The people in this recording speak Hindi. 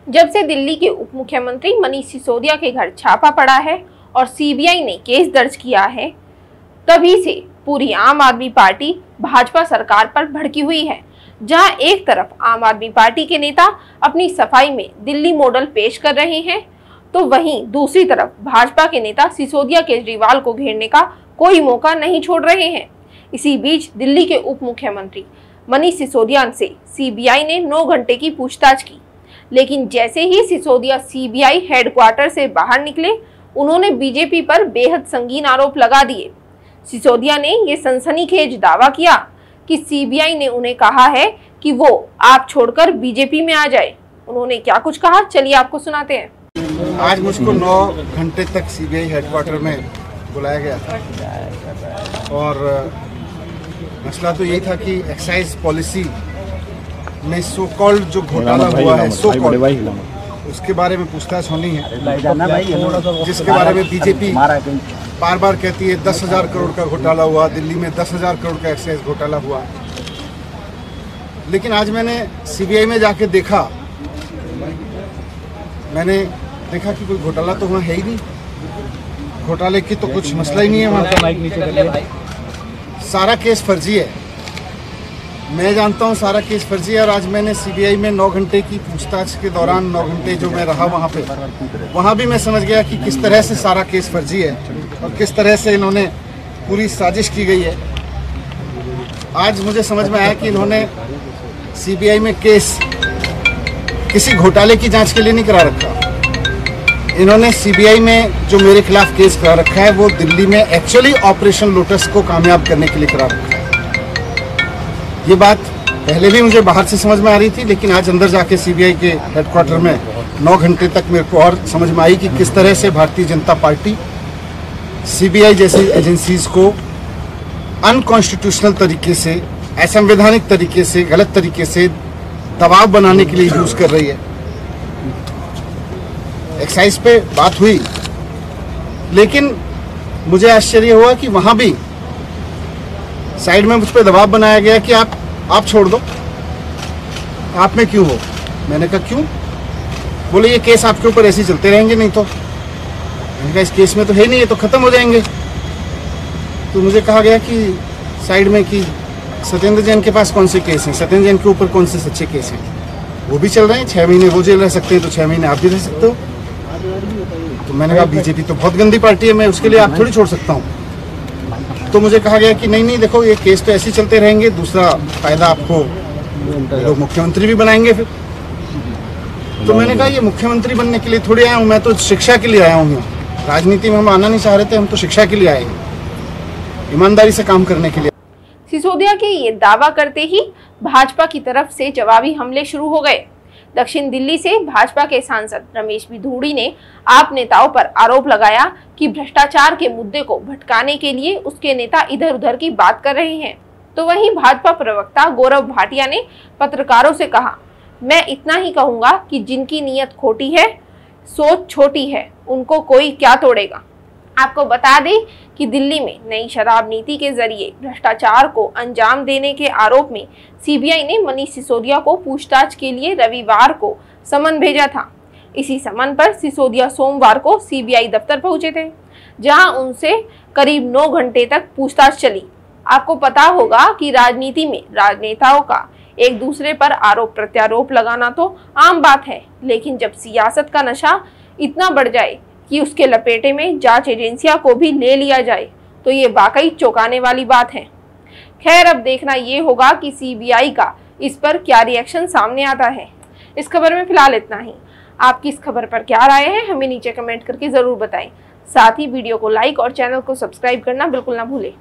जब से दिल्ली के उप मुख्यमंत्री मनीष सिसोदिया के घर छापा पड़ा है और सीबीआई ने केस दर्ज किया है, तभी से पूरी आम आदमी पार्टी भाजपा सरकार पर भड़की हुई है। जहां एक तरफ आम आदमी पार्टी के नेता अपनी सफाई में दिल्ली मॉडल पेश कर रहे हैं, तो वहीं दूसरी तरफ भाजपा के नेता सिसोदिया केजरीवाल को घेरने का कोई मौका नहीं छोड़ रहे हैं। इसी बीच दिल्ली के उप मुख्यमंत्री मनीष सिसोदिया से सीबीआई ने 9 घंटे की पूछताछ की, लेकिन जैसे ही सिसोदिया सीबीआई हेडक्वार्टर से बाहर निकले, उन्होंने बीजेपी पर बेहद संगीन आरोप लगा दिए। सिसोदिया ने ये सनसनीखेज दावा किया कि सीबीआई ने उन्हें कहा है कि वो आप छोड़कर बीजेपी में आ जाए। उन्होंने क्या कुछ कहा, चलिए आपको सुनाते हैं। आज मुझको 9 घंटे तक सीबीआई हेडक्वार्टर में बुलाया गया था और मसला तो यही था कि एक्साइज पॉलिसी में सो कॉल्ड जो घोटाला हुआ है, सो कॉल्ड, उसके बारे में पूछताछ होनी है, जिसके बारे में बीजेपी बार बार कहती है 10,000 करोड़ का घोटाला हुआ, दिल्ली में 10,000 करोड़ का एक्साइज घोटाला हुआ। लेकिन आज मैंने सीबीआई में जाके देखा, मैंने देखा कि कोई घोटाला तो वहाँ है ही नहीं, घोटाले की तो कुछ मसला ही नहीं है वहाँ। सारा केस फर्जी है, मैं जानता हूँ सारा केस फर्जी है। और आज मैंने सीबीआई में 9 घंटे की पूछताछ के दौरान 9 घंटे जो मैं रहा वहाँ पे, वहाँ भी मैं समझ गया कि किस तरह से सारा केस फर्जी है और किस तरह से इन्होंने पूरी साजिश की गई है। आज मुझे समझ में आया कि इन्होंने सीबीआई में केस किसी घोटाले की जांच के लिए नहीं करा रखा। इन्होंने सीबीआई में जो मेरे खिलाफ केस करा रखा है, वो दिल्ली में एक्चुअली ऑपरेशन लोटस को कामयाब करने के लिए करा रखा है। ये बात पहले भी मुझे बाहर से समझ में आ रही थी, लेकिन आज अंदर जाके सीबीआई के हेडक्वार्टर में 9 घंटे तक मेरे को और समझ में आई कि किस तरह से भारतीय जनता पार्टी सीबीआई जैसी एजेंसीज को अनकॉन्स्टिट्यूशनल तरीके से, असंवैधानिक तरीके से, गलत तरीके से दबाव बनाने के लिए यूज कर रही है। एक्साइज पे बात हुई, लेकिन मुझे आश्चर्य हुआ कि वहां भी साइड में मुझ पर दबाव बनाया गया कि आप छोड़ दो, आप में क्यों हो। मैंने कहा क्यों? बोले ये केस आपके ऊपर ऐसे ही चलते रहेंगे, नहीं तो। मैंने कहा इस केस में तो है नहीं, ये तो खत्म हो जाएंगे। तो मुझे कहा गया कि साइड में कि सत्येंद्र जैन के पास कौन से केस हैं, सत्येंद्र जैन के ऊपर कौन से सच्चे केस हैं, वो भी चल रहे हैं। 6 महीने वो जेल रह सकते हैं, तो 6 महीने आप भी रह सकते हो। तो मैंने कहा बीजेपी तो बहुत गंदी पार्टी है, मैं उसके लिए आप थोड़ी छोड़ सकता हूँ। तो मुझे कहा गया कि नहीं देखो, ये केस तो ऐसे ही चलते रहेंगे, दूसरा फायदा आपको लोग मुख्यमंत्री भी बनाएंगे फिर। तो मैंने कहा ये मुख्यमंत्री बनने के लिए थोड़ी आया हूँ, मैं तो शिक्षा के लिए आया हूँ। राजनीति में हम आना नहीं चाह रहे थे, हम तो शिक्षा के लिए आए हैं, ईमानदारी से काम करने के लिए। सिसोदिया के ये दावा करते ही भाजपा की तरफ से जवाबी हमले शुरू हो गए। दक्षिण दिल्ली से भाजपा के सांसद रमेश बिधूड़ी ने आप नेताओं पर आरोप लगाया कि भ्रष्टाचार के मुद्दे को भटकाने के लिए उसके नेता इधर उधर की बात कर रहे हैं। तो वहीं भाजपा प्रवक्ता गौरव भाटिया ने पत्रकारों से कहा, मैं इतना ही कहूंगा कि जिनकी नीयत खोटी है, सोच छोटी है, उनको कोई क्या तोड़ेगा। आपको बता दें कि दिल्ली में नई शराब नीति के जरिए भ्रष्टाचार को अंजाम देने के आरोप में सीबीआई ने मनीष सिसोदिया को पूछताछ के लिए रविवार को समन भेजा था। इसी समन पर सिसोदिया सोमवार को सीबीआई दफ्तर पहुंचे थे, जहां उनसे करीब 9 घंटे तक पूछताछ चली। आपको पता होगा कि राजनीति में राजनेताओं का एक दूसरे पर आरोप प्रत्यारोप लगाना तो आम बात है, लेकिन जब सियासत का नशा इतना बढ़ जाए कि उसके लपेटे में जांच एजेंसियां को भी ले लिया जाए, तो ये वाकई चौंकाने वाली बात है। खैर, अब देखना ये होगा कि सीबीआई का इस पर क्या रिएक्शन सामने आता है। इस खबर में फिलहाल इतना ही। आपकी इस खबर पर क्या राय है, हमें नीचे कमेंट करके जरूर बताएं। साथ ही वीडियो को लाइक और चैनल को सब्सक्राइब करना बिल्कुल ना भूलें।